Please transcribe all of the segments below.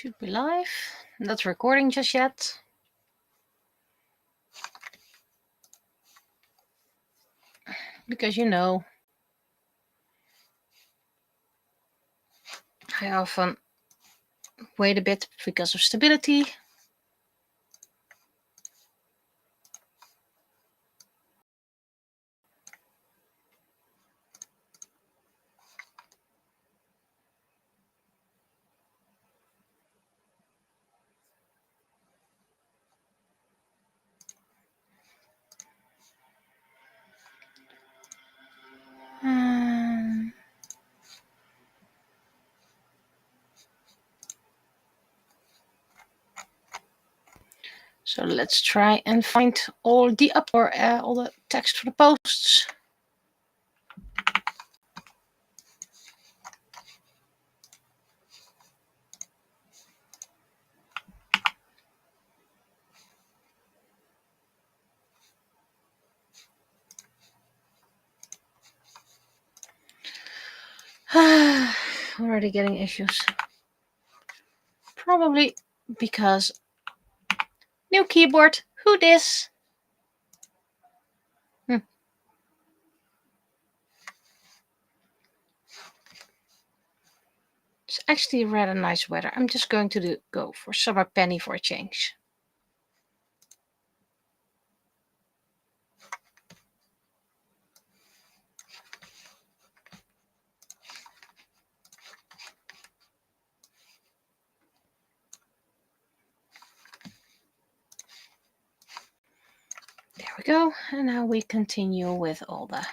Should be live. Not recording just yet. Because you know, I often wait a bit because of stability. So let's try and find all the all the text for the posts. Already getting issues. Probably because new keyboard. Who dis? It's actually rather nice weather. I'm just going to go for summer penny for a change. There we go. And now we continue with all the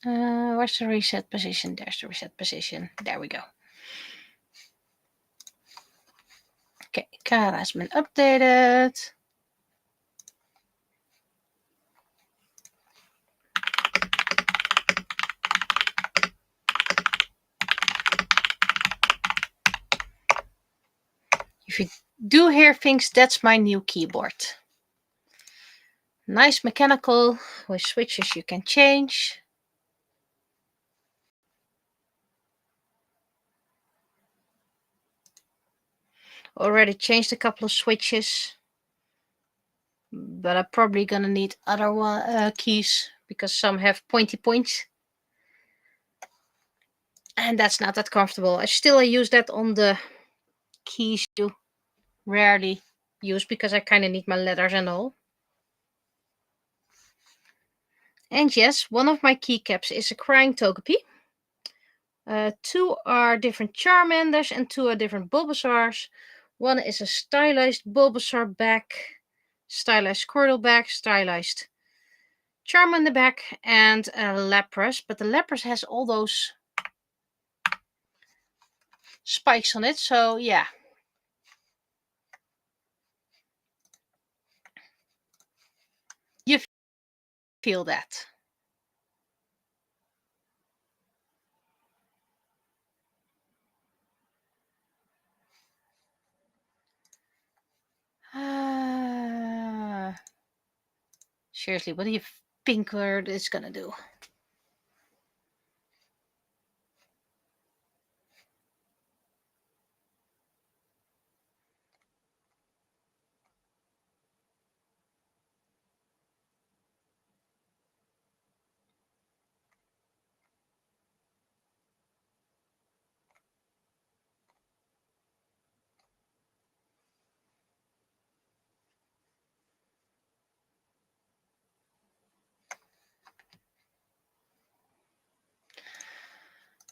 where's the reset position? There's the reset position. There we go. Okay, Kara has been updated. If you do hear things, that's my new keyboard. Nice mechanical with switches you can change. Already changed a couple of switches, but I'm probably gonna need other keys because some have pointy points. And that's not that comfortable. I use that on the keys you rarely use because I kind of need my letters and all. And yes, one of my keycaps is a crying Togepi. 2 are different Charmanders and 2 are different Bulbasaurs. One is a stylized Bulbasaur back, stylized Squirtle back, stylized Charmander back, and a Lapras. But the Lapras has all those spikes on it, so yeah. You feel that. Seriously, what do you think it's gonna do?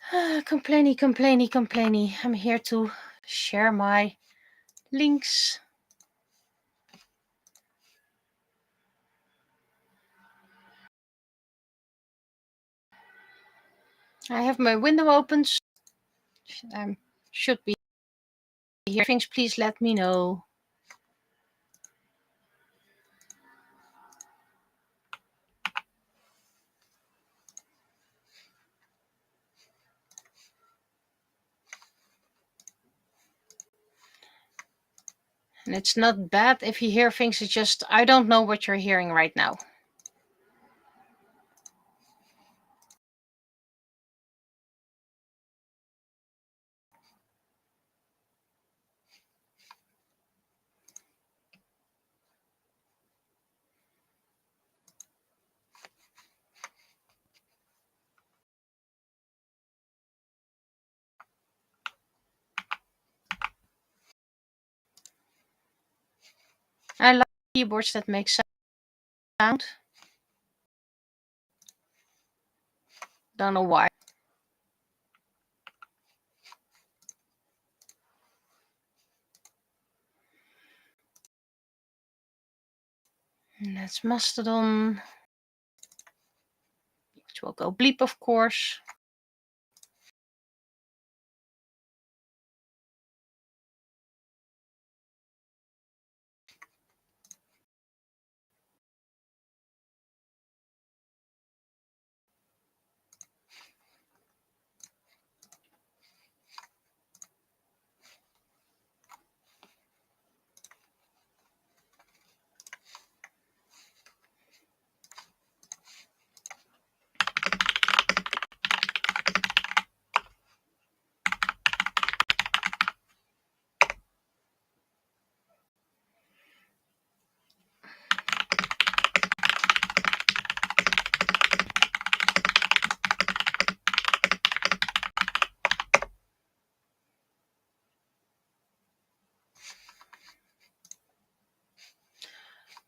Complainy. I'm here to share my links. I have my window open. Should be here. Things, please let me know. And it's not bad if you hear things, it's just I don't know what you're hearing right now. I like keyboards that make sound. Don't know why. And that's Mastodon, which will go bleep, of course.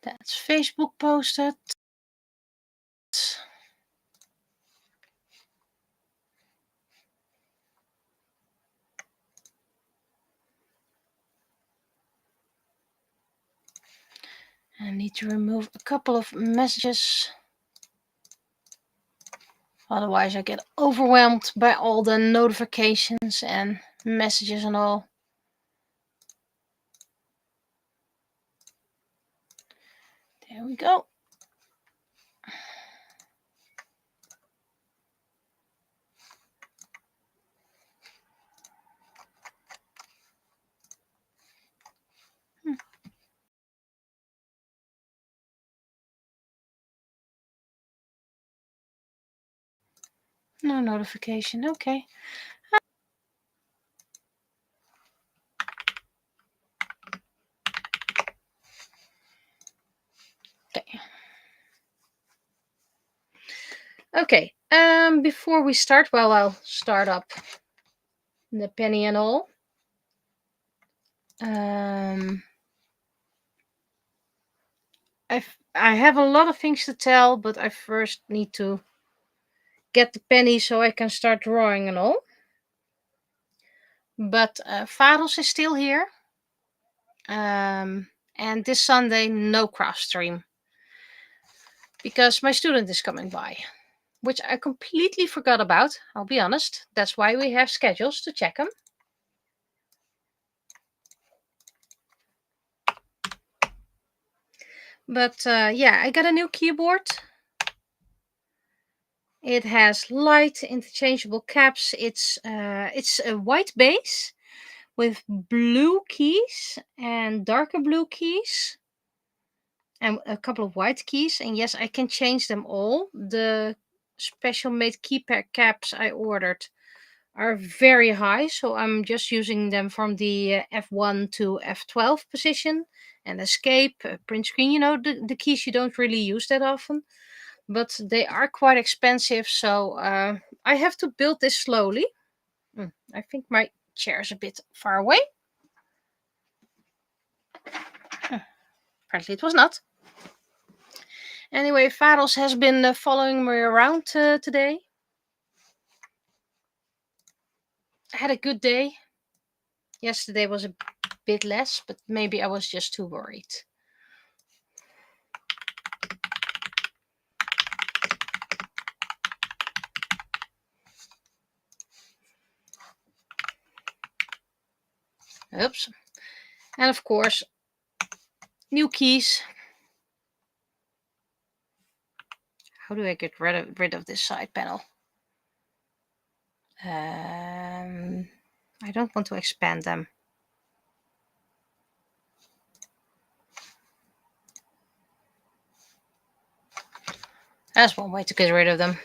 That's Facebook posted. I need to remove a couple of messages. Otherwise I get overwhelmed by all the notifications and messages and all. There we go. No notification. Okay. Okay. Before we start, well, I'll start up the penny and all. I have a lot of things to tell, but I first need to get the penny so I can start drawing and all. But Vados is still here. And this Sunday, no craft stream. Because my student is coming by. Which I completely forgot about, I'll be honest. That's why we have schedules to check them. But yeah, I got a new keyboard. It has light interchangeable caps. It's a white base with blue keys and darker blue keys and a couple of white keys. And yes, I can change them all. The special made keypad caps I ordered are very high, so I'm just using them from the F1 to F12 position and escape, print screen, you know, the keys you don't really use that often, but they are quite expensive, so I have to build this slowly. I think my chair is a bit far away. Apparently it was not. Anyway, Vados has been following me around today. I had a good day. Yesterday was a bit less, but maybe I was just too worried. Oops. And of course, new keys. How do I get rid of this side panel? I don't want to expand them. That's one way to get rid of them.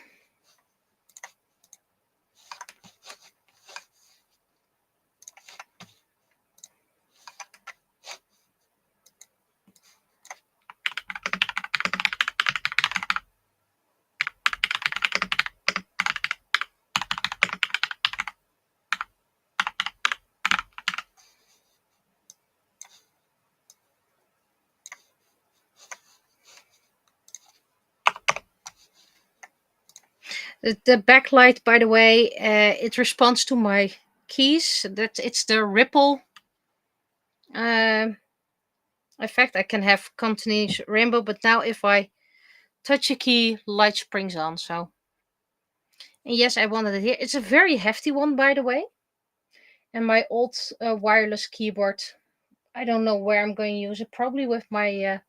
The backlight, by the way, it responds to my keys. It's the ripple effect. I can have continuous rainbow, but now if I touch a key, light springs on. So, and yes, I wanted it here. It's a very hefty one, by the way. And my old wireless keyboard, I don't know where I'm going to use it. Probably with my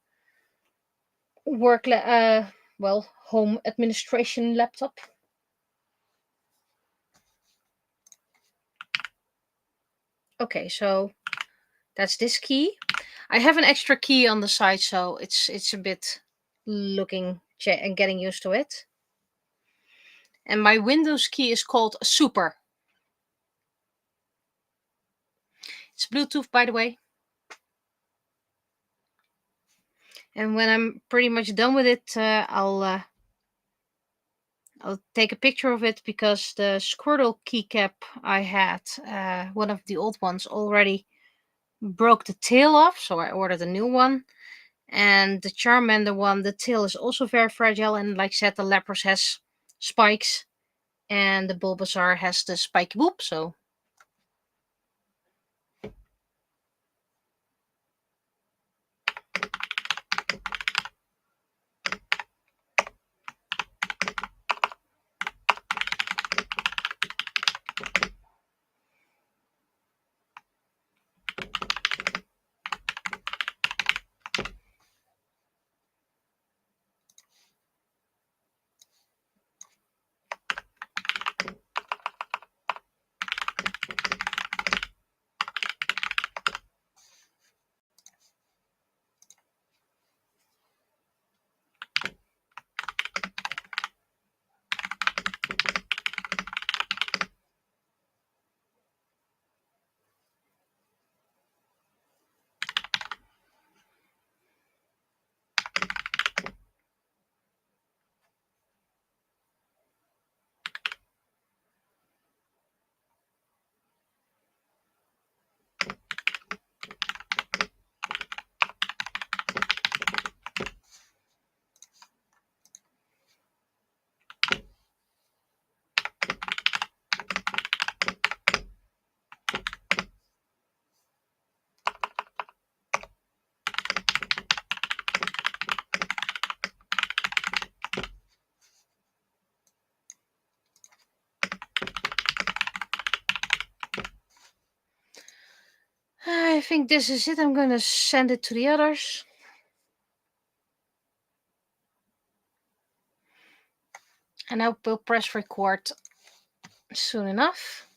home administration laptop. Okay, so that's this key. I have an extra key on the side, so it's a bit looking and getting used to it. And my Windows key is called Super. It's Bluetooth, by the way. And when I'm pretty much done with it, I'll take a picture of it, because the Squirtle keycap I had, one of the old ones, already broke the tail off, so I ordered a new one. And the Charmander one, the tail is also very fragile, and like I said, the Lapras has spikes, and the Bulbasaur has the spiky whoop, so. I think this is it. I'm going to send it to the others. And I will press record soon enough.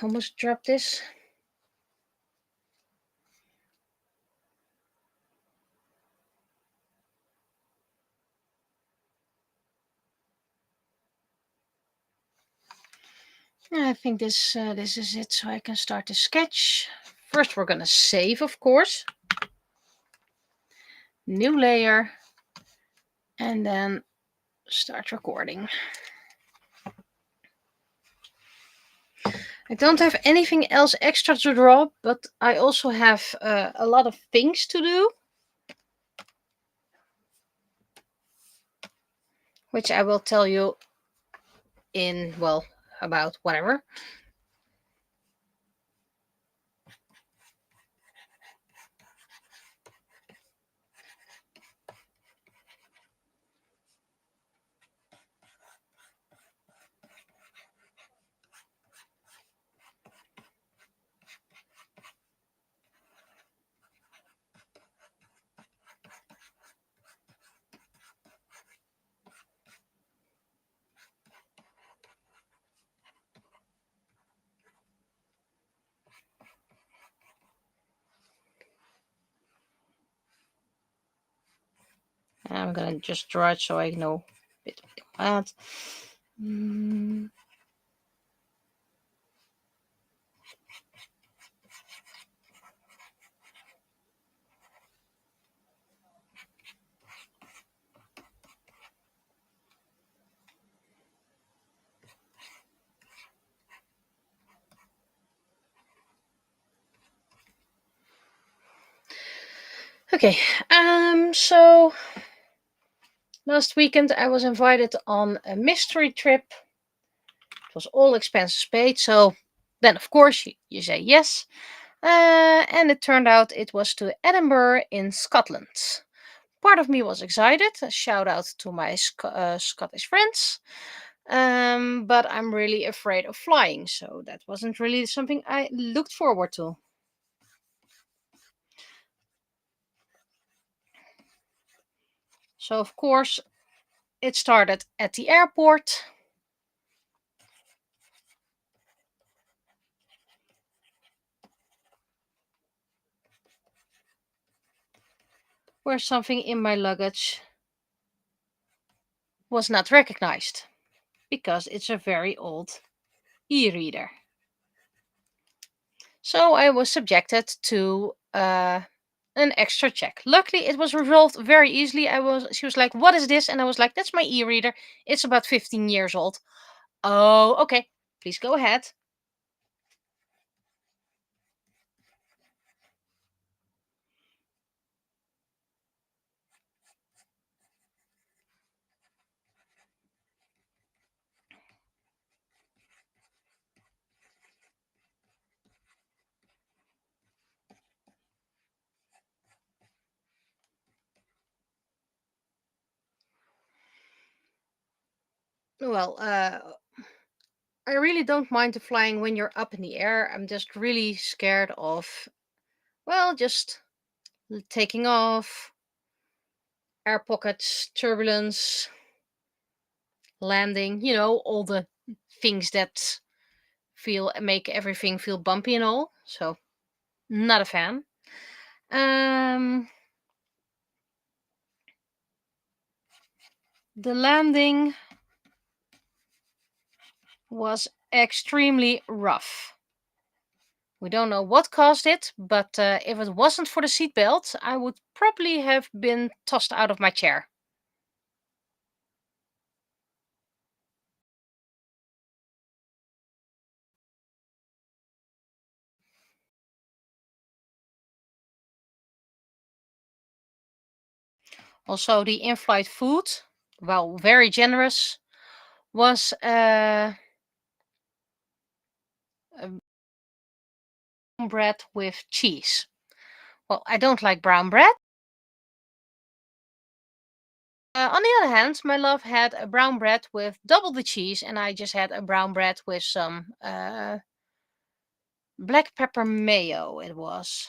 Almost dropped this. I think this is it, so I can start the sketch. First, we're gonna save, of course. New layer, and then start recording. I don't have anything else extra to draw, but I also have a lot of things to do, which I will tell you in, well, about whatever. I'm gonna just draw it so I know a bit about that. Okay, so last weekend I was invited on a mystery trip. It was all expenses paid, so then of course you say yes. And it turned out it was to Edinburgh in Scotland. Part of me was excited. A shout out to my Scottish friends. But I'm really afraid of flying, so that wasn't really something I looked forward to. So, of course, it started at the airport. Where something in my luggage was not recognized because it's a very old e-reader. So I was subjected to an extra check. Luckily, it was resolved very easily. She was like, "What is this?" And I was like, "That's my e-reader. It's about 15 years old." Oh, okay. Please go ahead. Well, I really don't mind the flying when you're up in the air. I'm just really scared of, well, just taking off, air pockets, turbulence, landing, all the things that make everything feel bumpy and all. So, not a fan. Um, the landing was extremely rough. We don't know what caused it, but if it wasn't for the seatbelt, I would probably have been tossed out of my chair. Also, the in-flight food, well, very generous, was bread with cheese. Well, I don't like brown bread. On the other hand, my love had a brown bread with double the cheese, and I just had a brown bread with some black pepper mayo. It was.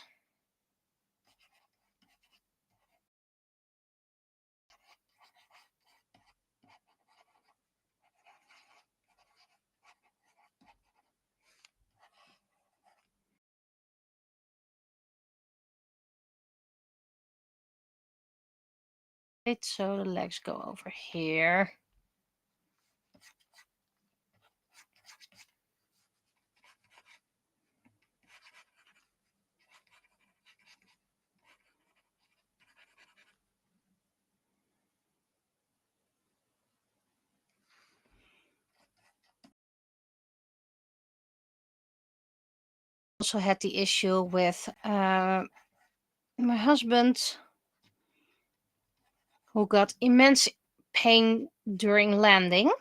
Right, so the legs go over here. Also had the issue with my husband, who got immense pain during landing.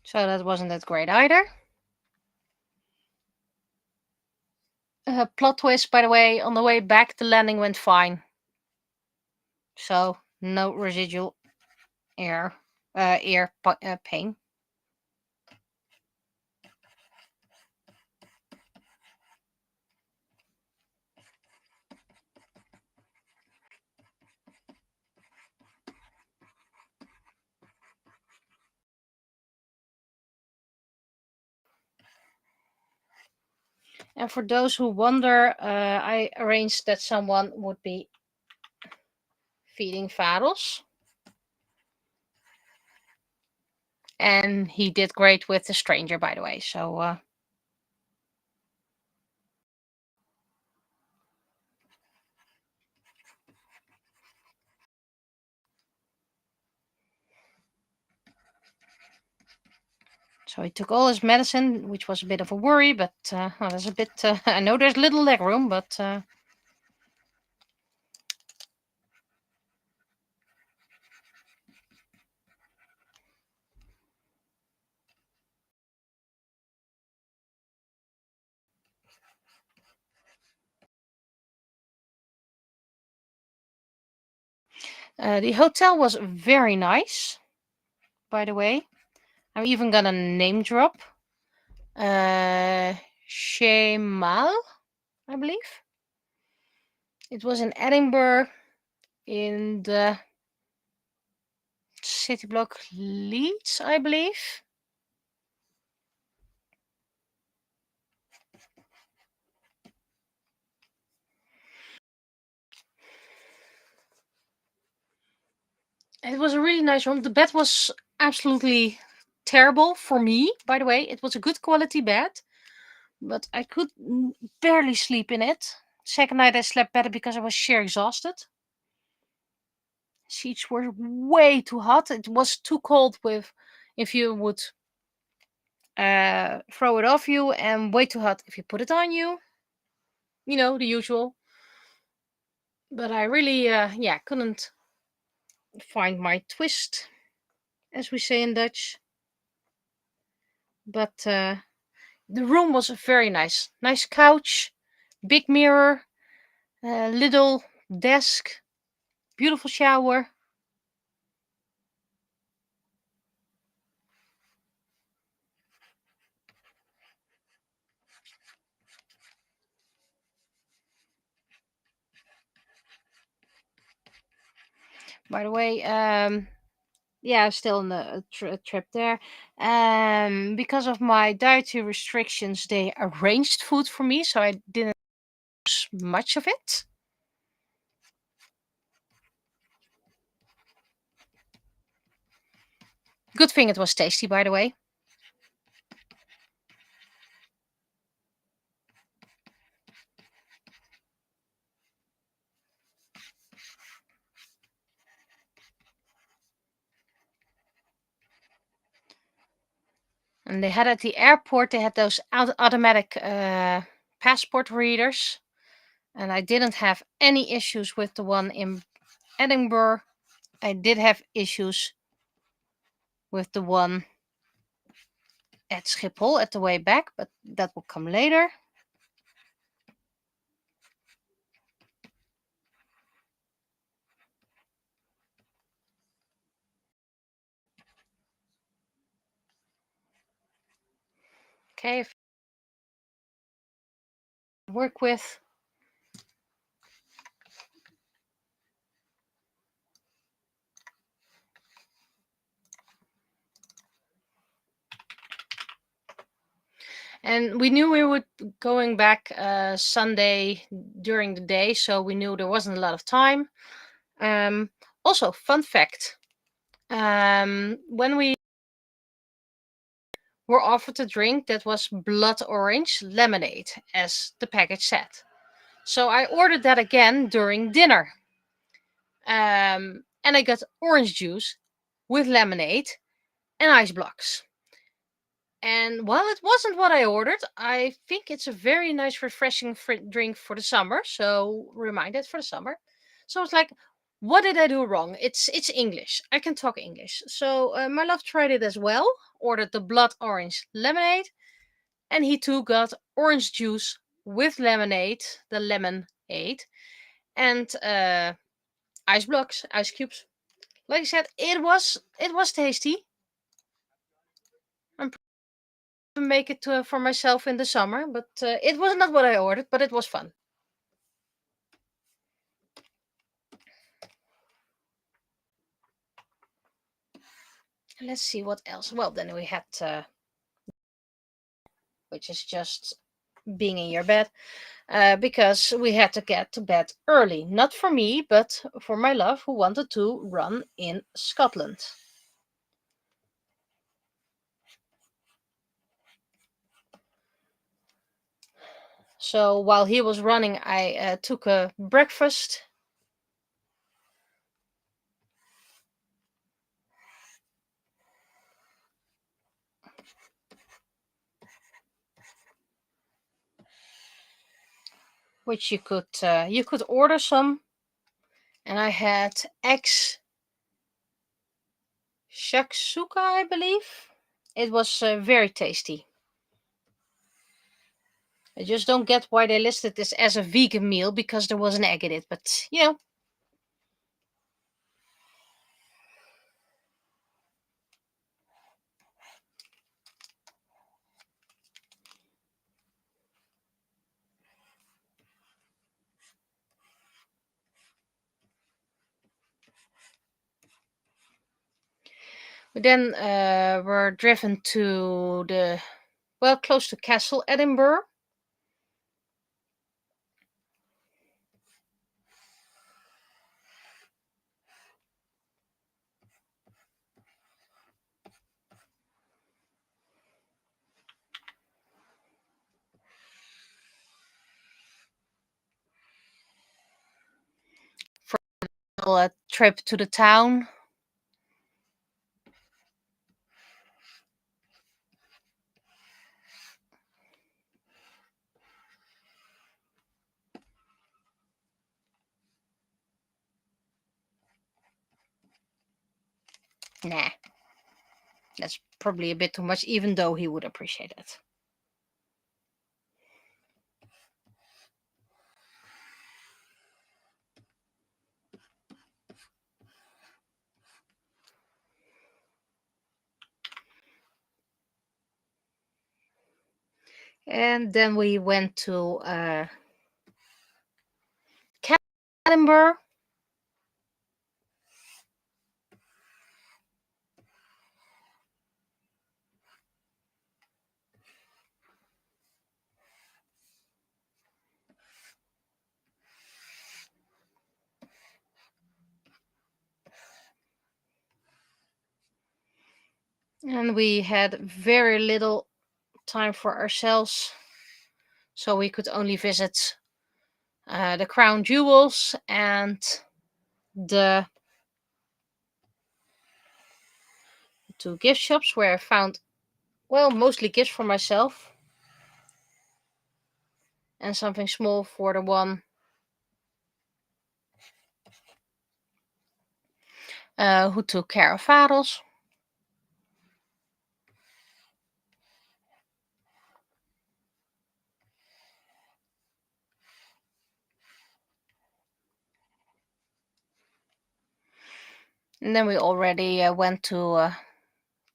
So that wasn't that great either. Plot twist, by the way, on the way back, the landing went fine. So, no residual ear pain. And for those who wonder, I arranged that someone would be feeding Vados. And he did great with the stranger, by the way. So so he took all his medicine, which was a bit of a worry, but well, there's a bit. I know there's little leg room, but the hotel was very nice, by the way. I'm even gonna name drop Shemal, I believe. It was in Edinburgh, in the city block Leeds, I believe. It was a really nice room. The bed was absolutely terrible for me, by the way. It was a good quality bed, but I could barely sleep in it. Second night I slept better because I was sheer exhausted. Sheets were way too hot. It was too cold with if you would throw it off you, and way too hot if you put it on you. You know, the usual. But I really, couldn't find my twist, as we say in Dutch. But the room was very nice. Nice couch, big mirror, little desk, beautiful shower. By the way, yeah, still in the trip there. Because of my dietary restrictions, they arranged food for me, so I didn't use much of it. Good thing it was tasty, by the way. And they had at the airport, they had those automatic passport readers. And I didn't have any issues with the one in Edinburgh. I did have issues with the one at Schiphol at the way back, but that will come later. Okay, work with. And we knew we were going back Sunday during the day, so we knew there wasn't a lot of time. Also, fun fact, when we were offered a drink that was blood orange lemonade, as the package said. So I ordered that again during dinner. And I got orange juice with lemonade and ice blocks. And while it wasn't what I ordered, I think it's a very nice, refreshing drink for the summer. So reminded for the summer. So it's like, what did I do wrong? It's English. I can talk English. So my love tried it as well. Ordered the blood orange lemonade, and he too got orange juice with lemonade, the lemonade, and ice blocks, ice cubes. Like I said, it was tasty. I'm make it for myself in the summer, but it was not what I ordered, but it was fun. Let's see what else. Well, then we had, which is just being in your bed, because we had to get to bed early. Not for me, but for my love, who wanted to run in Scotland. So while he was running, I took a breakfast. Which you could order some, and I had eggs shakshuka, I believe. It was very tasty. I just don't get why they listed this as a vegan meal, because there was an egg in it, but you know. We then were driven to close to Castle Edinburgh. For a trip to the town. Nah, that's probably a bit too much, even though he would appreciate it. And then we went to Edinburgh. And we had very little time for ourselves, so we could only visit the crown jewels and the two gift shops, where I found, well, mostly gifts for myself and something small for the one who took care of Vados. And then we already went to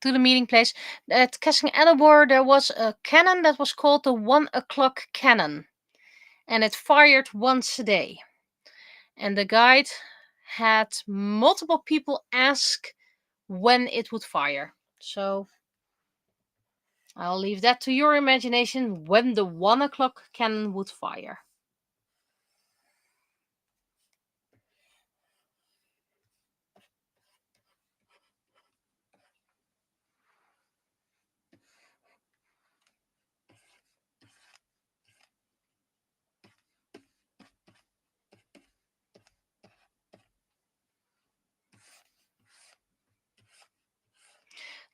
the meeting place. At Castle Edinburgh, there was a cannon that was called the 1 o'clock cannon, and it fired once a day. And the guide had multiple people ask when it would fire. So I'll leave that to your imagination, when the 1 o'clock cannon would fire.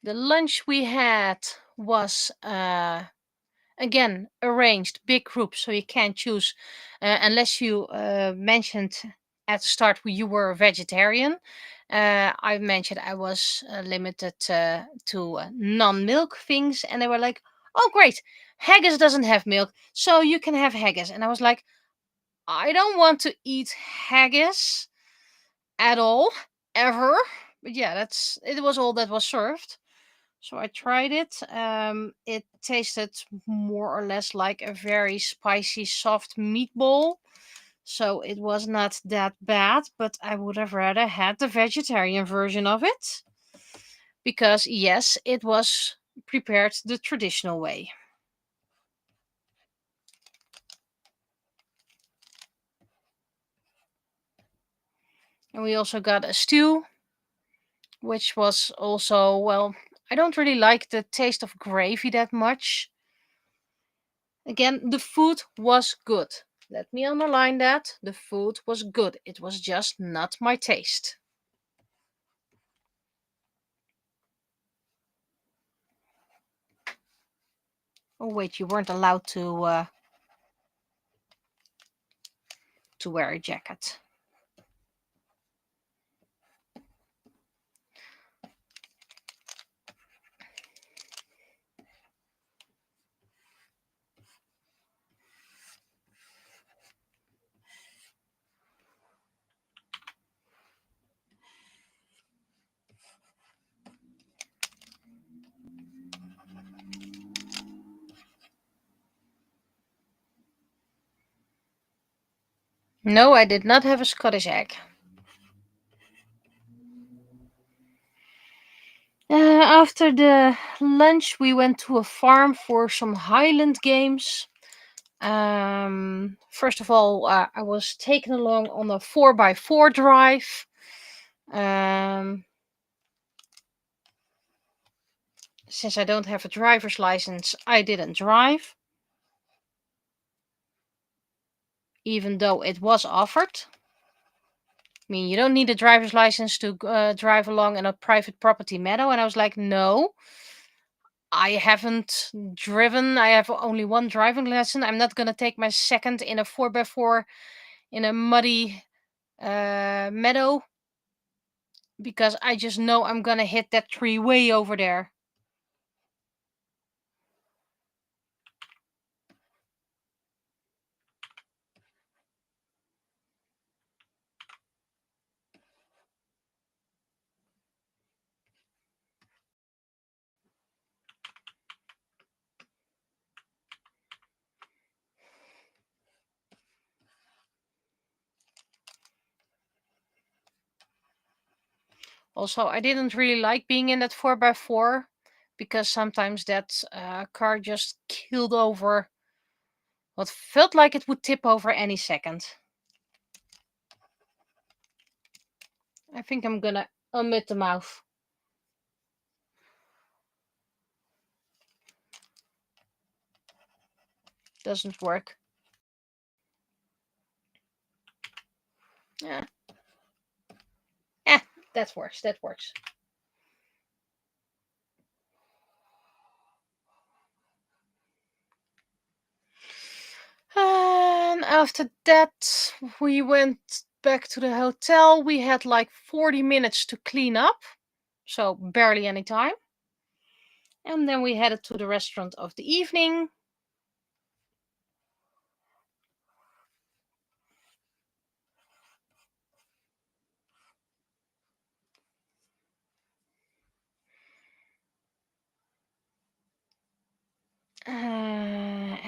The lunch we had was again arranged big groups, so you can't choose unless you mentioned at the start you were a vegetarian. I mentioned I was limited to non-milk things, and they were like, "Oh, great! Haggis doesn't have milk, so you can have haggis." And I was like, "I don't want to eat haggis at all, ever." But yeah, it was all that was served. So I tried it. It tasted more or less like a very spicy, soft meatball. So it was not that bad, but I would have rather had the vegetarian version of it. Because, yes, it was prepared the traditional way. And we also got a stew, which was also, well, I don't really like the taste of gravy that much. Again, the food was good. Let me underline that. The food was good. It was just not my taste. Oh wait, you weren't allowed to wear a jacket. No, I did not have a Scottish egg. After the lunch, we went to a farm for some Highland games. First of all, I was taken along on a 4x4 drive. Since I don't have a driver's license, I didn't drive, even though it was offered. I mean, you don't need a driver's license to drive along in a private property meadow. And I was like, no, I haven't driven. I have only one driving lesson. I'm not going to take my second in a 4x4 in a muddy meadow, because I just know I'm going to hit that tree way over there. Also, I didn't really like being in that 4x4 because sometimes that car just keeled over what felt like it would tip over any second. I think I'm gonna omit the mouth. Doesn't work. Yeah. That works. That works. And after that, we went back to the hotel. We had like 40 minutes to clean up, so barely any time. And then we headed to the restaurant of the evening.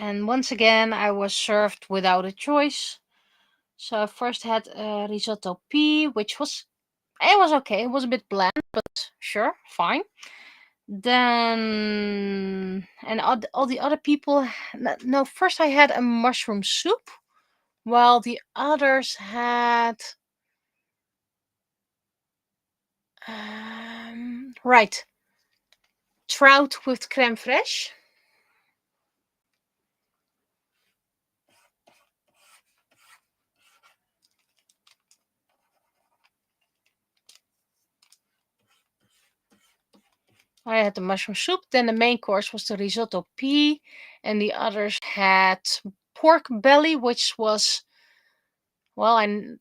And once again, I was served without a choice. So I first had risotto pea, which was okay. It was a bit bland, but sure, fine. Then and all the other people. No, first I had a mushroom soup, while the others had right, trout with crème fraîche. I had the mushroom soup. Then the main course was the risotto pea, and the others had pork belly, which was, well, I'm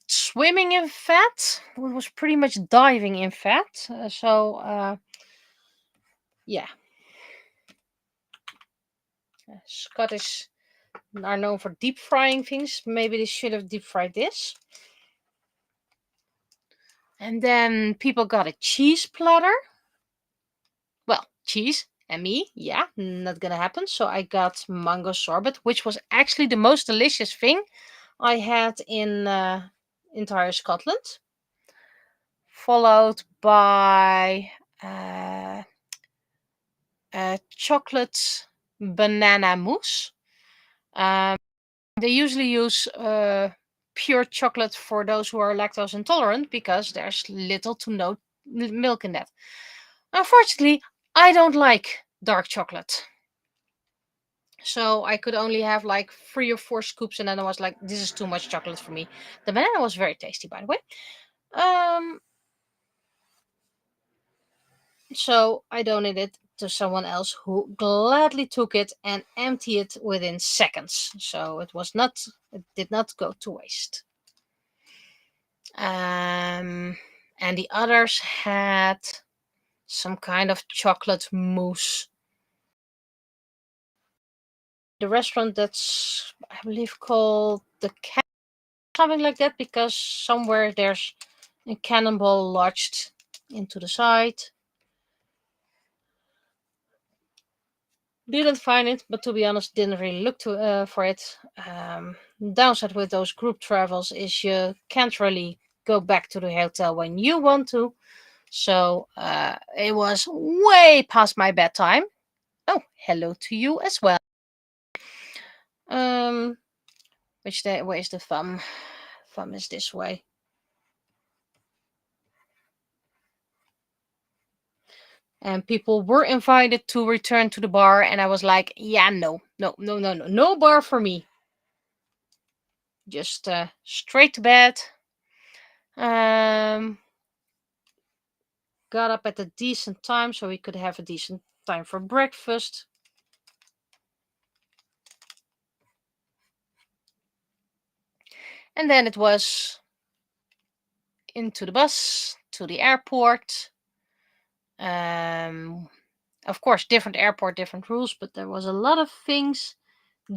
swimming in fat. It was pretty much diving in fat. Yeah. Scottish are known for deep frying things. Maybe they should have deep fried this. And then people got a cheese platter. Well, cheese and me, yeah, not gonna happen. So I got mango sorbet, which was actually the most delicious thing I had in entire Scotland. Followed by chocolate banana mousse. They usually use pure chocolate for those who are lactose intolerant because there's little to no milk in that. Unfortunately, I don't like dark chocolate. So I could only have like 3 or 4 scoops, and then I was like, this is too much chocolate for me. The banana was very tasty, by the way. So I donated it to someone else who gladly took it and emptied it within seconds. So it did not go to waste. And the others had some kind of chocolate mousse. The restaurant that's, I believe, called the something like that, because somewhere there's a cannonball lodged into the side. Didn't find it, but to be honest, didn't really look for it. Downside with those group travels is you can't really go back to the hotel when you want to. So it was way past my bedtime. Oh, hello to you as well. Where's the thumb? Thumb is this way. And people were invited to return to the bar, and I was like, yeah, no bar for me. Just straight to bed. Got up at a decent time so we could have a decent time for breakfast. And then it was into the bus to the airport. Of course, different airport, different rules, but there was a lot of things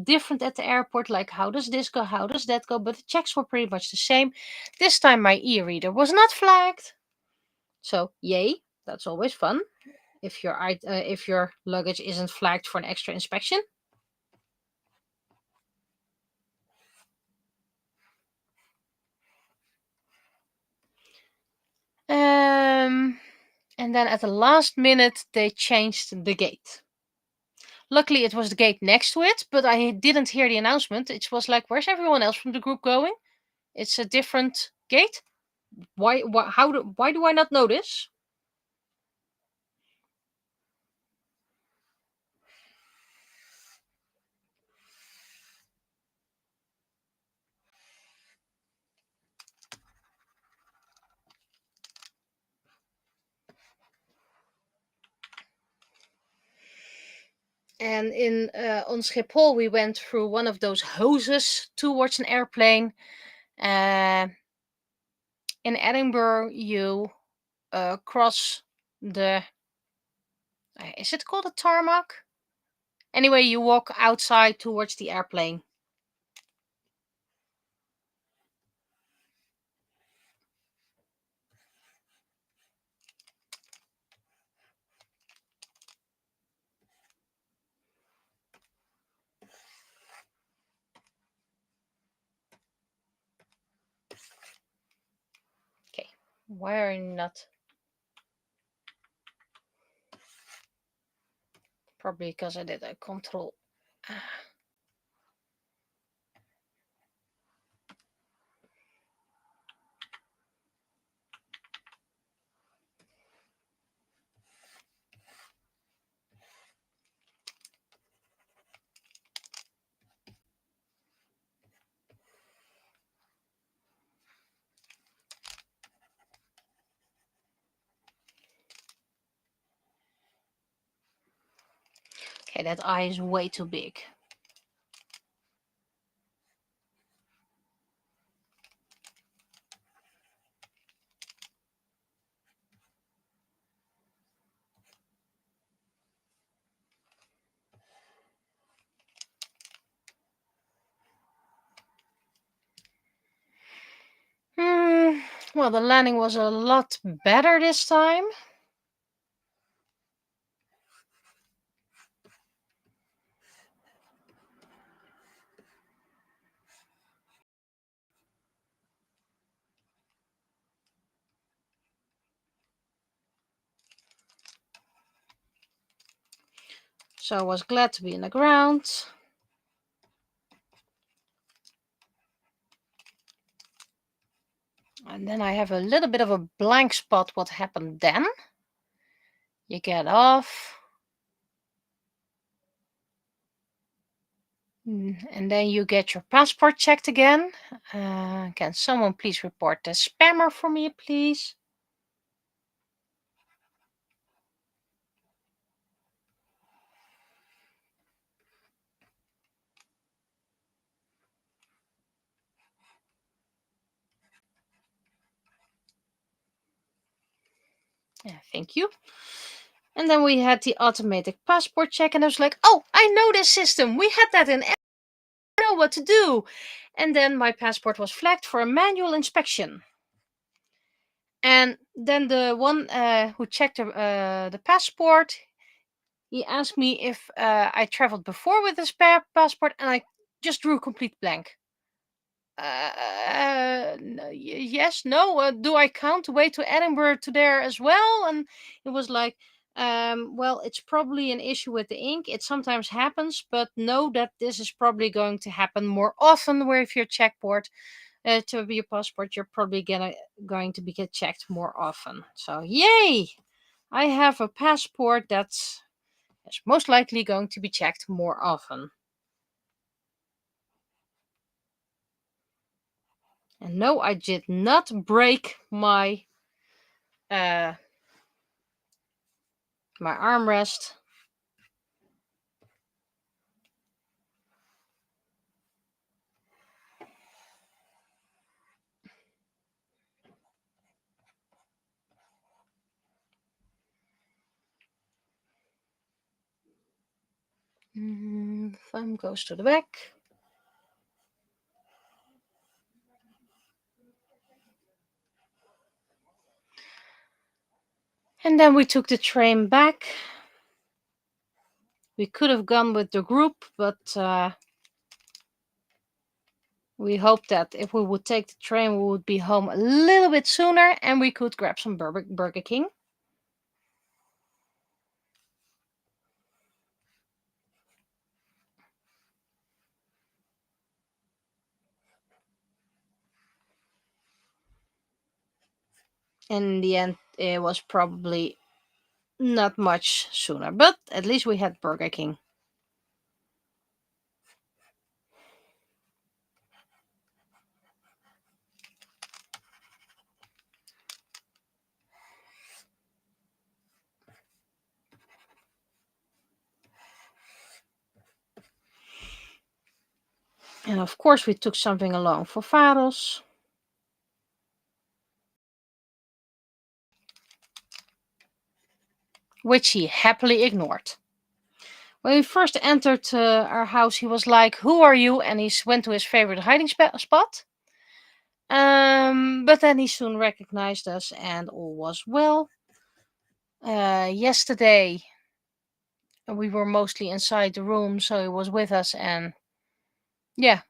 different at the airport, like how does this go, how does that go, but the checks were pretty much the same. This time my e-reader was not flagged, so yay, that's always fun if your luggage isn't flagged for an extra inspection. And then at the last minute they changed the gate. Luckily it was the gate next to it, but I didn't hear the announcement. It was like, where's everyone else from the group going? It's a different gate. Why do I not know this? And on Schiphol, we went through one of those hoses towards an airplane. In Edinburgh, you cross the. Is it called a tarmac? Anyway, you walk outside towards the airplane. Okay, why are you not? Probably because I did a control. Okay, that eye is way too big. Well, the landing was a lot better this time. So I was glad to be in the ground. And then I have a little bit of a blank spot. What happened then? You get off. And then you get your passport checked again. Can someone please report the spammer for me, please? Yeah, thank you. And then we had the automatic passport check, and I was like, oh, I know this system. We had that in. I know what to do. And then my passport was flagged for a manual inspection. And then the one who checked the passport, he asked me if I traveled before with this passport, and I just drew a complete blank. Yes, no. Do I count the way to Edinburgh to there as well? And it was like, well, it's probably an issue with the ink. It sometimes happens, but know that this is probably going to happen more often. Where if your checkboard to be your passport, you're probably going to be get checked more often. So yay! I have a passport that's most likely going to be checked more often. And no, I did not break my armrest. Thumb goes to the back. And then we took the train back. We could have gone with the group, but we hoped that if we would take the train, we would be home a little bit sooner and we could grab some Burger King. In the end, it was probably not much sooner, but at least we had Burger King. And of course, we took something along for Faros, which he happily ignored. When we first entered our house, he was like, "Who are you?" And he went to his favorite hiding spot. But then he soon recognized us and all was well. Yesterday, we were mostly inside the room, so he was with us, and yeah,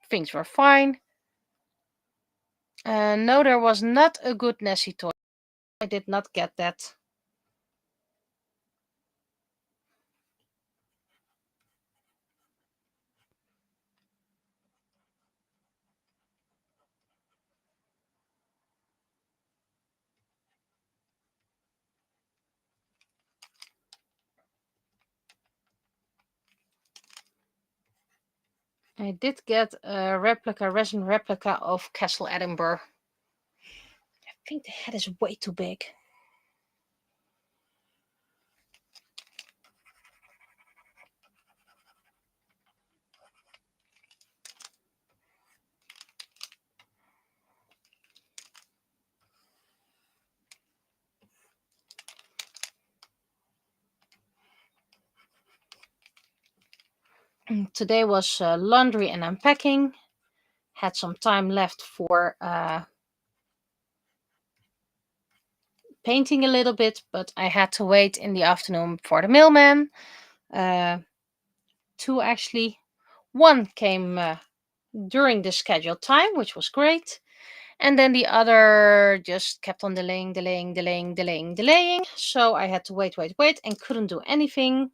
things were fine. No, there was not a good Nessie toy. I did not get that. I did get a resin replica of Castle Edinburgh. I think the head is way too big. Today was laundry and unpacking. Had some time left for painting a little bit, but I had to wait in the afternoon for the mailman. Two actually. One came during the scheduled time, which was great. And then the other just kept on delaying. So I had to wait, and couldn't do anything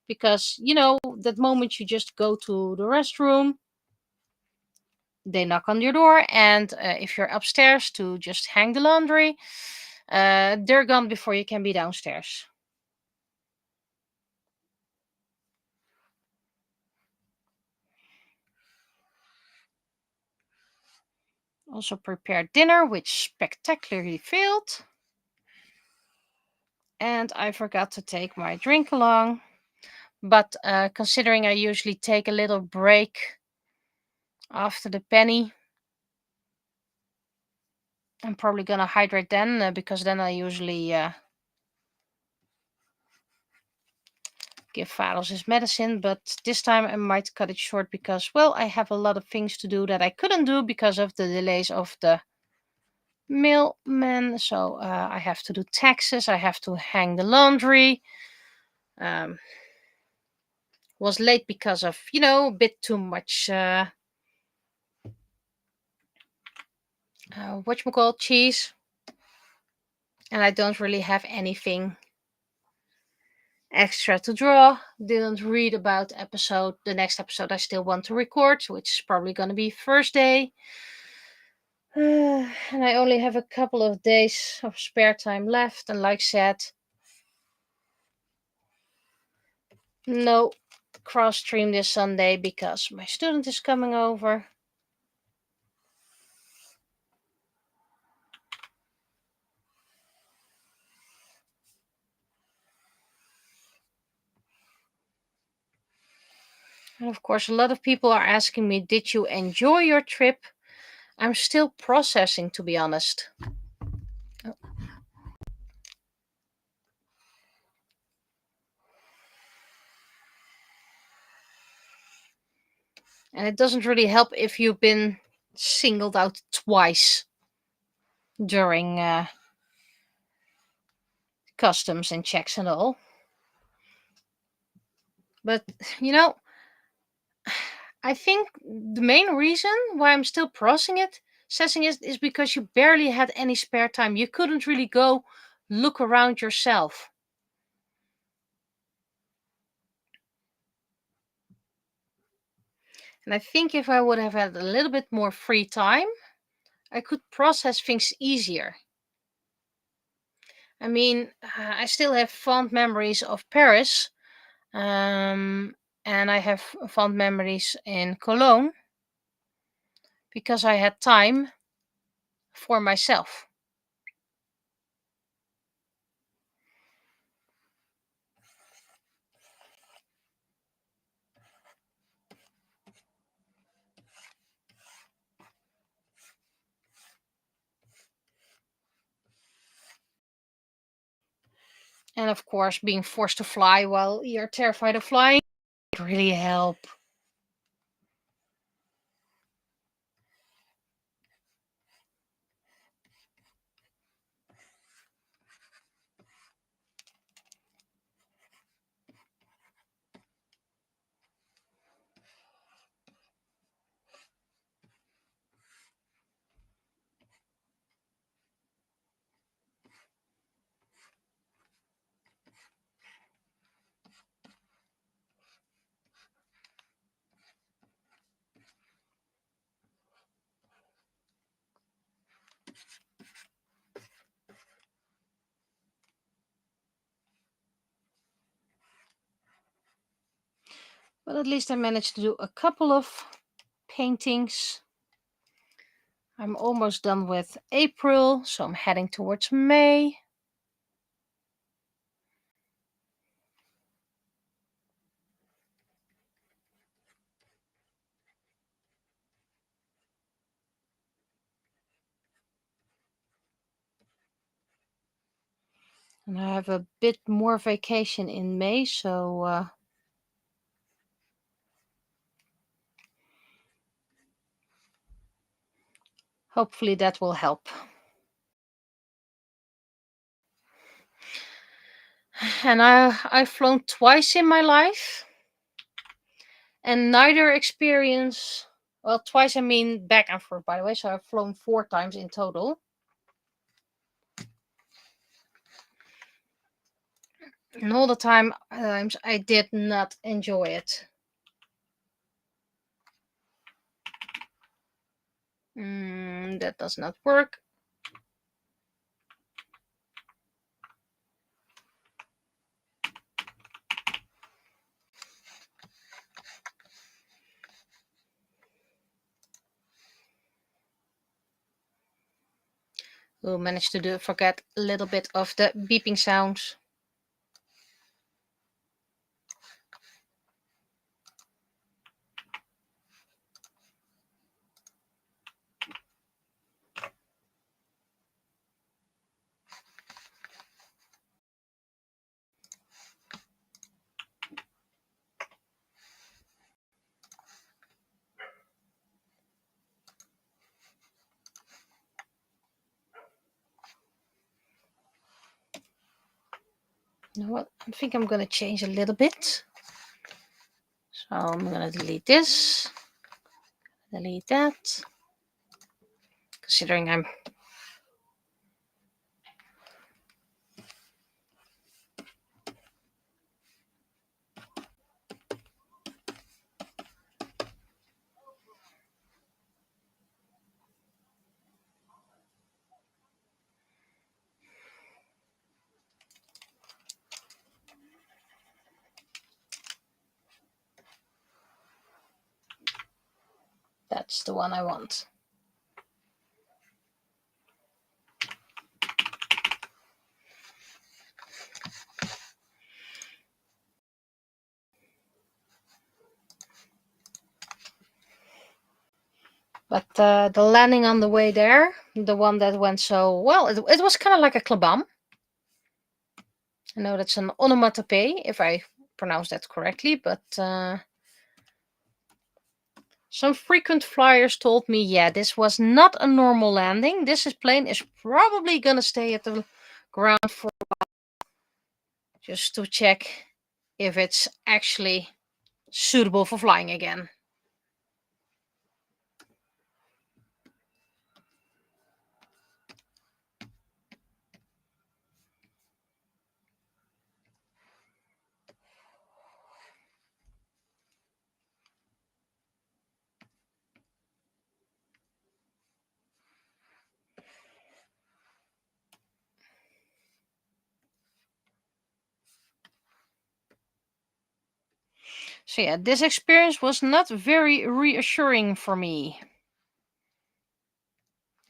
because, that moment you just go to the restroom they knock on your door, and if you're upstairs to just hang the laundry, they're gone before you can be downstairs. Also prepared dinner, which spectacularly failed. And I forgot to take my drink along. But considering I usually take a little break after the penny, I'm probably gonna hydrate then, because then I usually give Faros his medicine. But this time I might cut it short because, well, I have a lot of things to do that I couldn't do because of the delays of the mailman. So I have to do taxes, I have to hang the laundry. Was late because of, a bit too much whatchamacallit, cheese. And I don't really have anything extra to draw. Didn't read about the next episode I still want to record, which is probably going to be Thursday. And I only have a couple of days of spare time left. And like I said, no cross stream this Sunday because my student is coming over. And of course, a lot of people are asking me, did you enjoy your trip? I'm still processing, to be honest. Oh. And it doesn't really help if you've been singled out twice during customs and checks and all. But, you know, I think the main reason why I'm still processing it is because you barely had any spare time. You couldn't really go look around yourself. And I think if I would have had a little bit more free time, I could process things easier. I mean, I still have fond memories of Paris, and I have fond memories in Cologne because I had time for myself. And of course, being forced to fly while you're terrified of flying really help. But at least I managed to do a couple of paintings. I'm almost done with April, so I'm heading towards May. And I have a bit more vacation in May, so hopefully that will help. And I've flown twice in my life, and neither experience, well, twice I mean back and forth, by the way, so I've flown 4 times in total. And all the times I did not enjoy it. That does not work. We'll manage to forget a little bit of the beeping sounds. You know what? I think I'm going to change a little bit. So I'm going to delete this. Delete that. Considering I'm... That's the one I want. But the landing on the way there, the one that went so well, it was kind of like a klabam. I know that's an onomatopoeia, if I pronounce that correctly, but some frequent flyers told me, yeah, this was not a normal landing. This plane is probably going to stay at the ground for a while, just to check if it's actually suitable for flying again. So yeah, this experience was not very reassuring for me.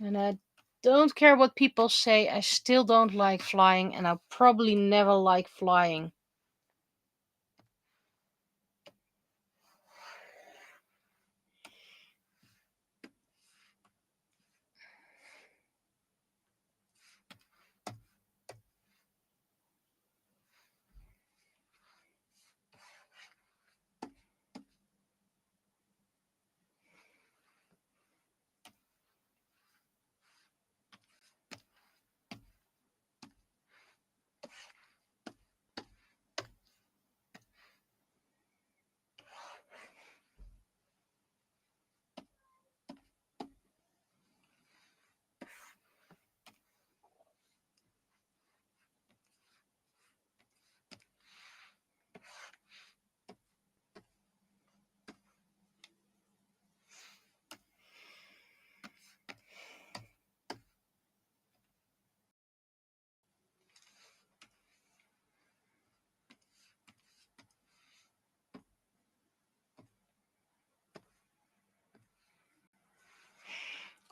And I don't care what people say, I still don't like flying, and I'll probably never like flying.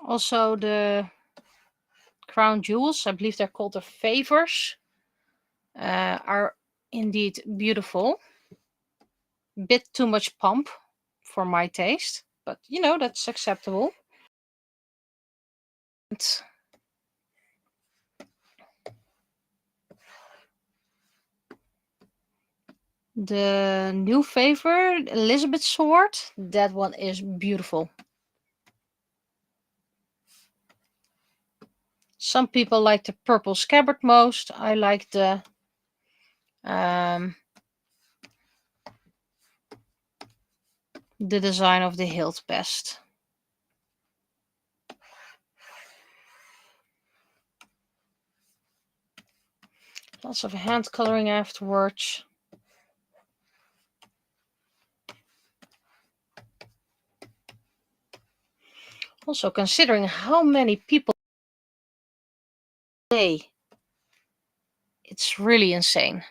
Also, the crown jewels, I believe they're called the favors, are indeed beautiful. Bit too much pomp for my taste, but you know, that's acceptable. The new favor, Elizabeth sword, that one is beautiful. Some people like the purple scabbard most. I like the design of the hilt best. Lots of hand coloring afterwards. Also, considering how many people play, it's really insane.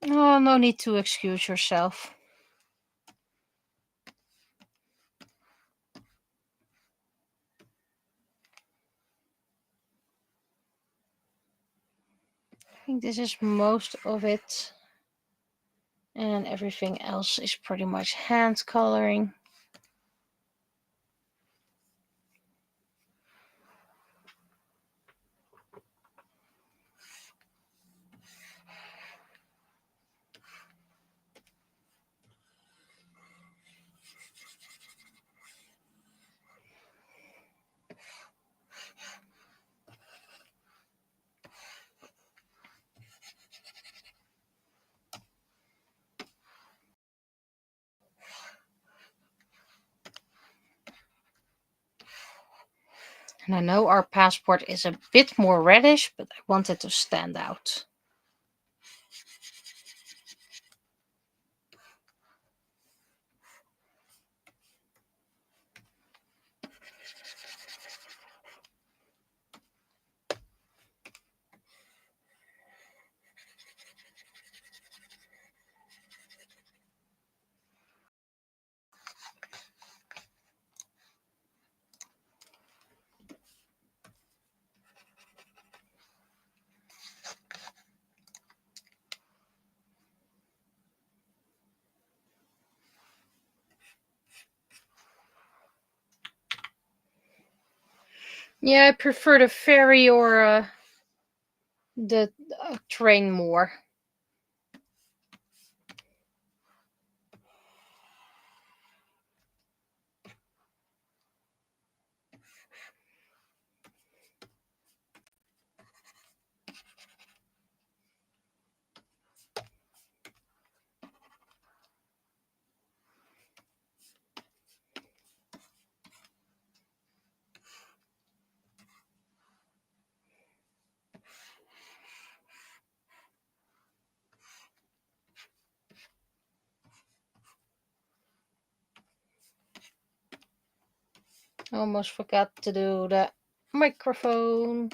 Oh, no need to excuse yourself. I think this is most of it. And everything else is pretty much hand coloring. And I know our passport is a bit more reddish, but I want it to stand out. Yeah, I prefer the ferry or the train more. Almost forgot to do the microphone.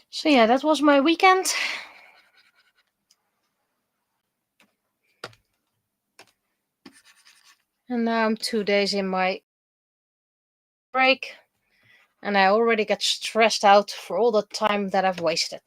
So yeah, that was my weekend. And now I'm 2 days in my break. And I already get stressed out for all the time that I've wasted.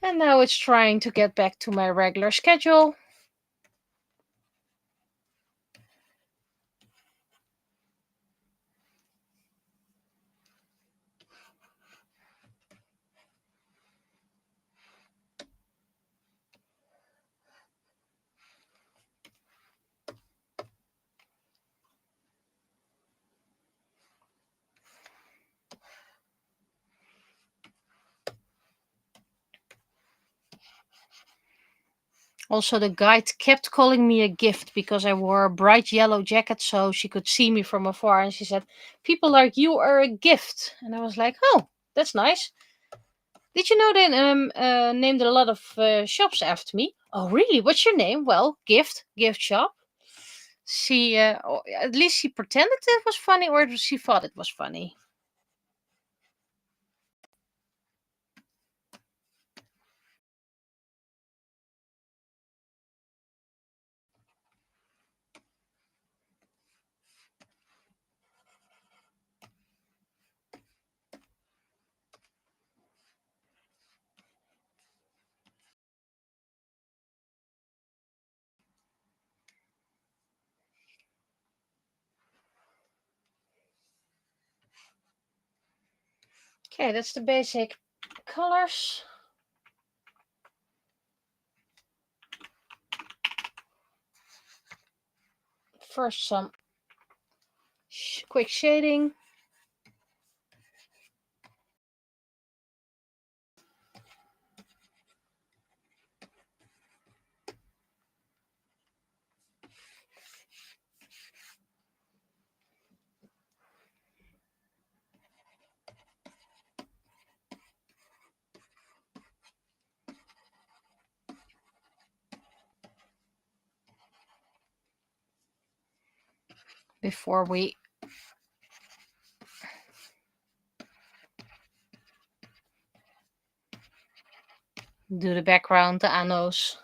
And now it's trying to get back to my regular schedule. Also, the guide kept calling me a gift because I wore a bright yellow jacket so she could see me from afar. And she said, "People like you are a gift." And I was like, "Oh, that's nice. Did you know they named a lot of shops after me?" "Oh, really? What's your name?" "Well, gift shop." She, at least she pretended it was funny, or she thought it was funny. Okay, that's the basic colors. First, some quick shading. Before we do the background, the annos.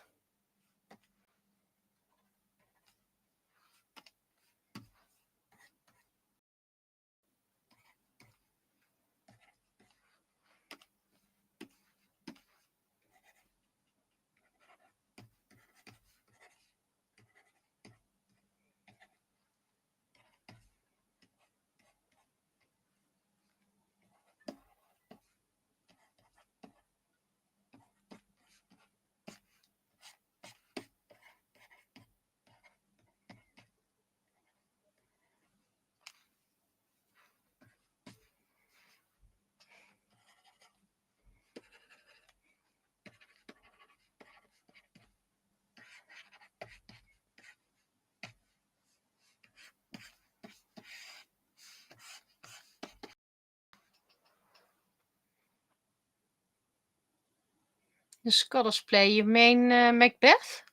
The Scottish play, you mean Macbeth?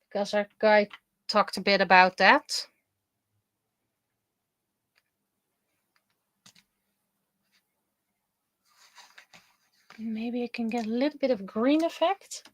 Because our guy talked a bit about that. Maybe I can get a little bit of green effect.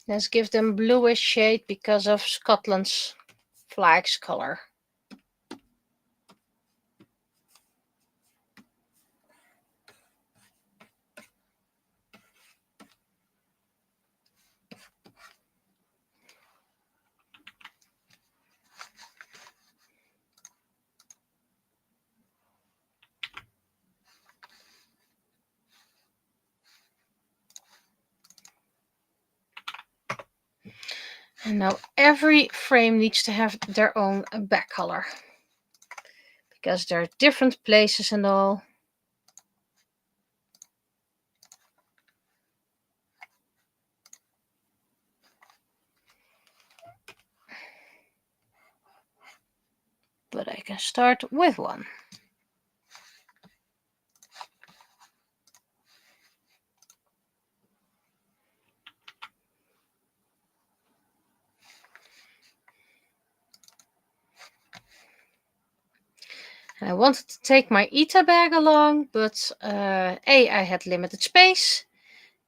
Let's give them bluish shade because of Scotland's flag's color. And now every frame needs to have their own back color, because there are different places and all. But I can start with one. And I wanted to take my ETA bag along, but A, I had limited space,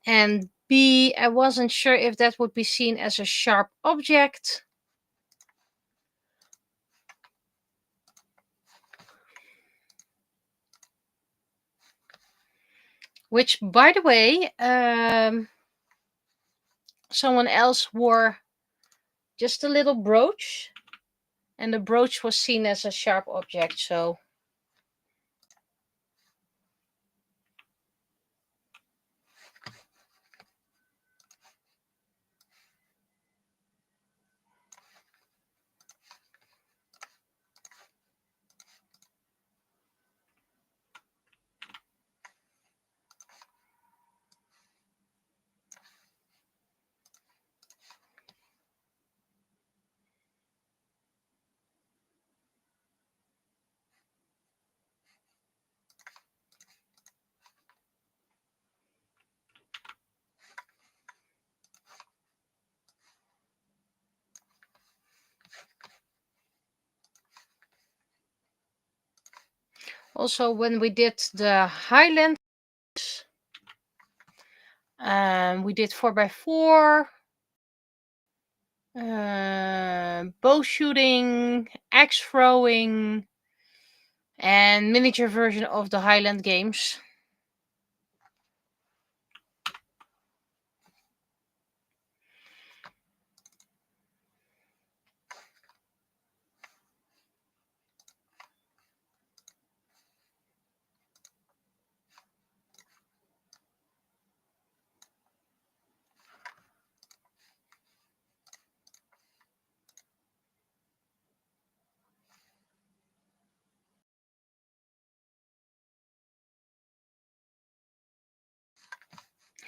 and B, I wasn't sure if that would be seen as a sharp object. Which, by the way, someone else wore just a little brooch, and the brooch was seen as a sharp object, so... Also, when we did the Highlands, we did 4x4, bow shooting, axe throwing, and miniature version of the Highland games.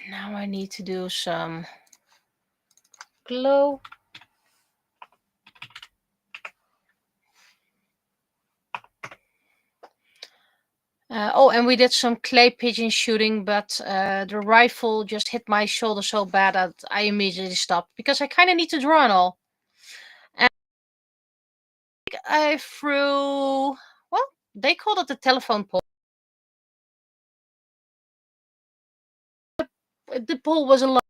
Now I need to do some glow. And we did some clay pigeon shooting, but the rifle just hit my shoulder so bad that I immediately stopped because I kind of need to draw and all. And I threw, well, they called it the telephone pole. The pole was a lot.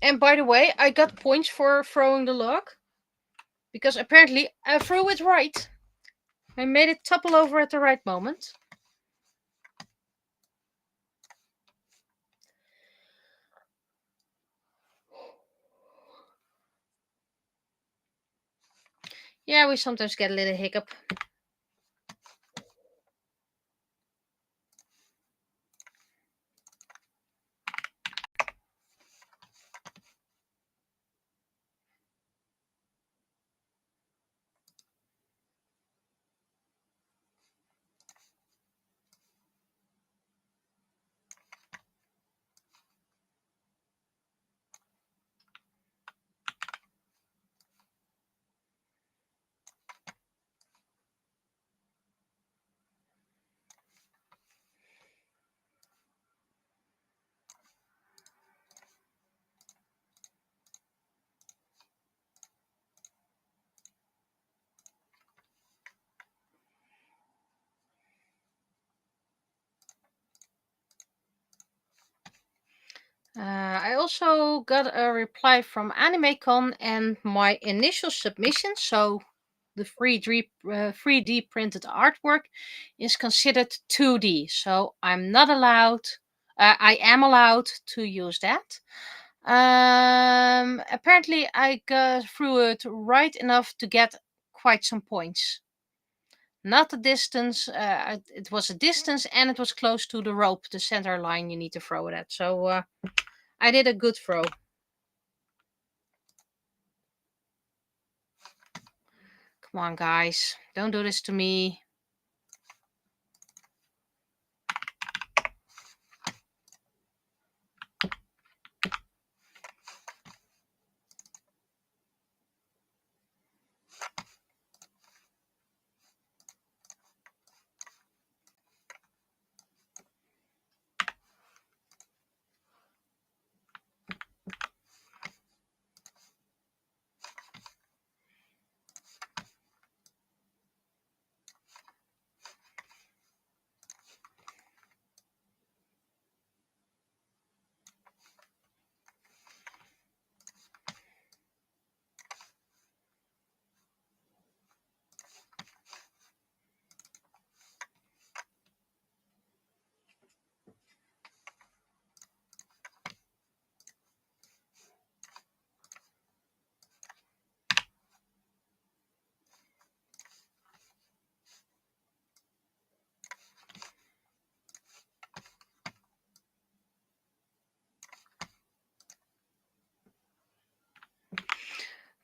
And by the way, I got points for throwing the log because apparently I threw it right. I made it topple over at the right moment. Yeah, we sometimes get a little hiccup. I also got a reply from AnimeCon, and my initial submission, so the 3D printed artwork, is considered 2D. So I'm not allowed, I am allowed to use that. Apparently I got through it right enough to get quite some points. Not the distance, it was a distance and it was close to the rope, the center line you need to throw it at. So I did a good throw. Come on, guys. Don't do this to me.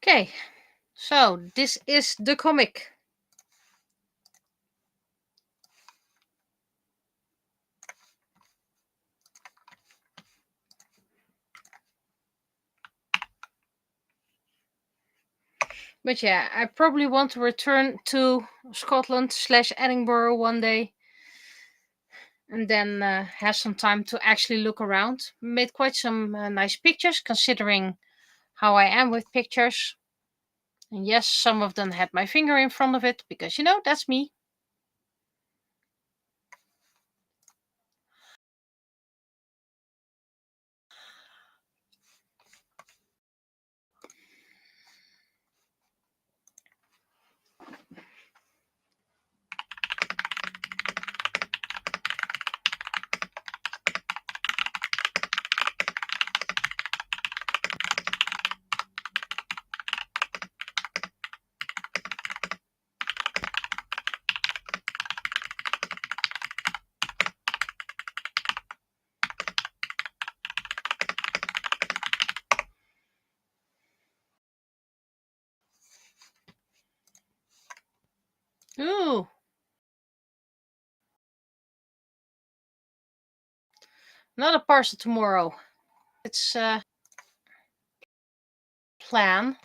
Okay, so this is the comic. But yeah, I probably want to return to Scotland/Edinburgh one day. And then have some time to actually look around. Made quite some nice pictures considering how I am with pictures. And yes, some of them had my finger in front of it because, that's me. Ooh, another parcel tomorrow. It's plan.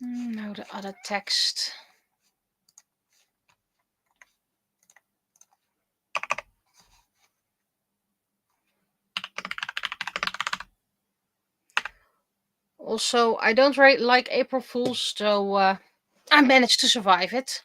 Now the other text. Also, I don't really like April Fools, so I managed to survive it.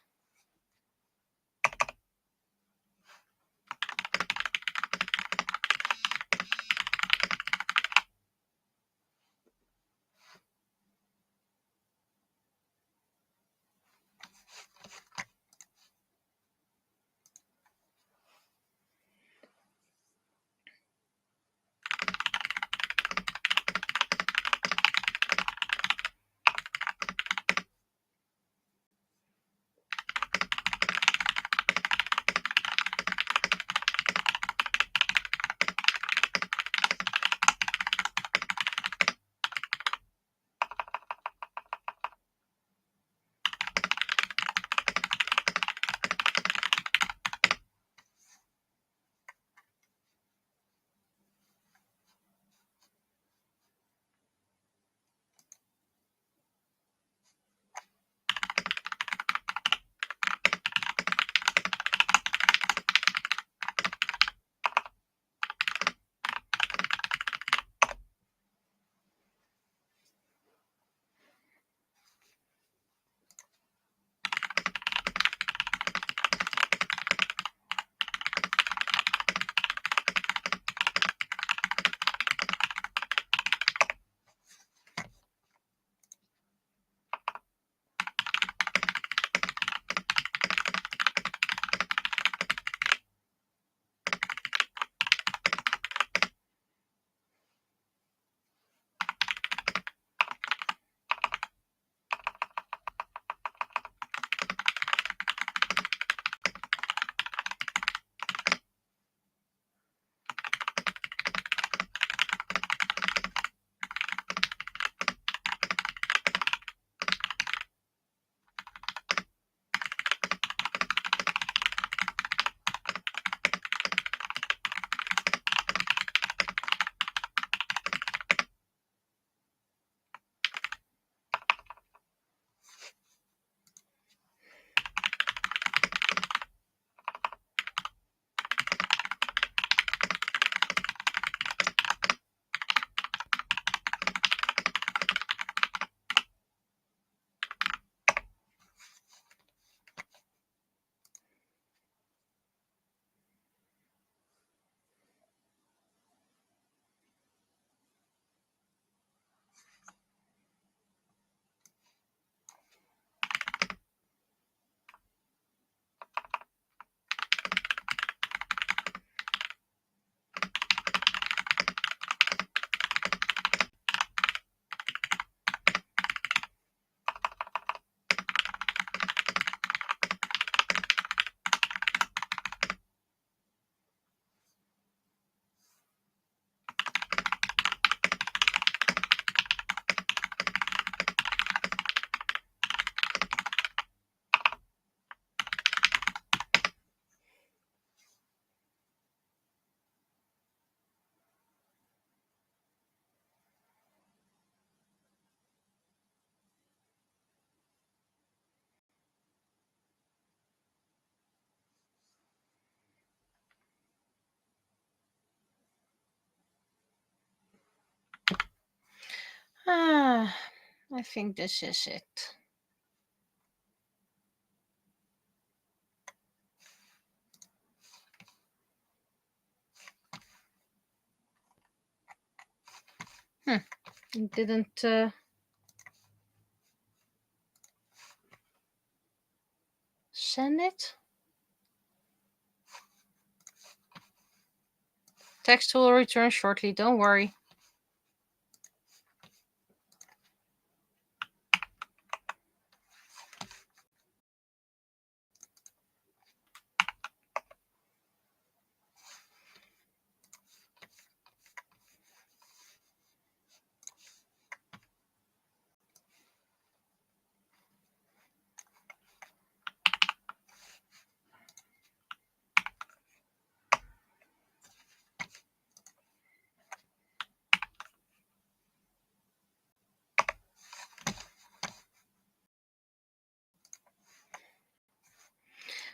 I think this is it. It didn't send it. Text will return shortly, don't worry.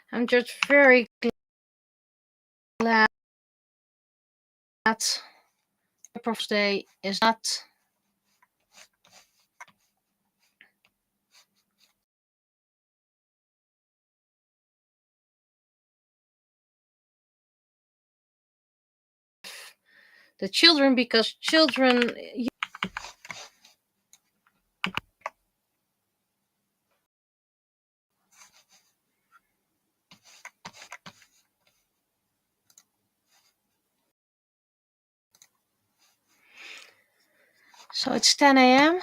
I'm just very glad that April's Day is not the children, because children. So it's 10 a.m.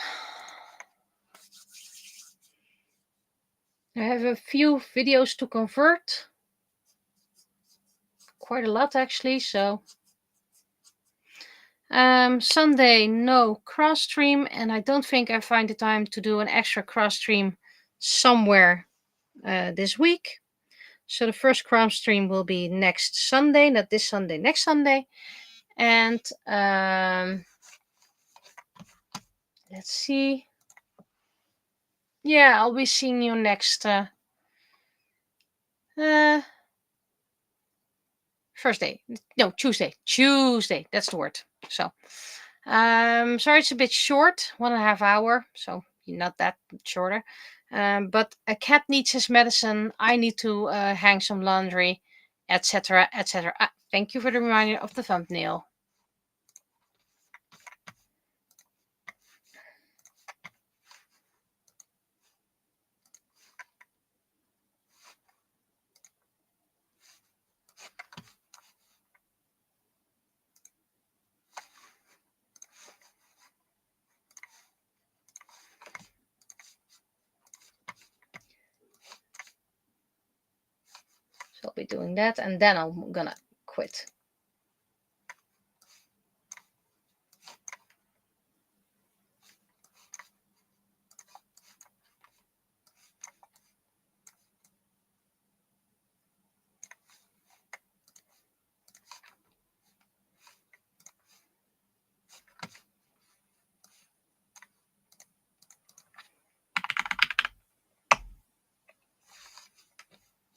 I have a few videos to convert. Quite a lot, actually. So Sunday, no cross stream. And I don't think I find the time to do an extra cross stream somewhere this week. So the first cross stream will be next Sunday, not this Sunday, next Sunday. And let's see. Yeah, I'll be seeing you next first day. No, Tuesday. Tuesday, that's the word. So sorry it's a bit short, 1.5 hours, so not that shorter. But a cat needs his medicine. I need to hang some laundry, etc., etc. Thank you for the reminder of the thumbnail. So I'll be doing that, and then I'm gonna quit.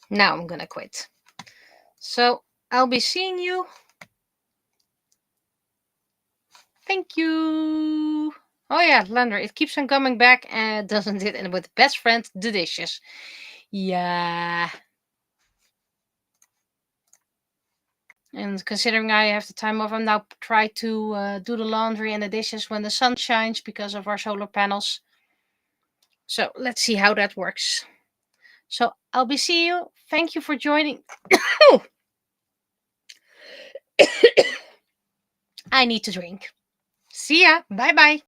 Now I'm gonna quit. So I'll be seeing you. Thank you. Oh yeah, Lander, it keeps on coming back, and doesn't it? And with best friend, the dishes. Yeah. And considering I have the time off, I'm now try to do the laundry and the dishes when the sun shines because of our solar panels. So let's see how that works. So I'll be seeing you. Thank you for joining. I need to drink. See ya. Bye bye.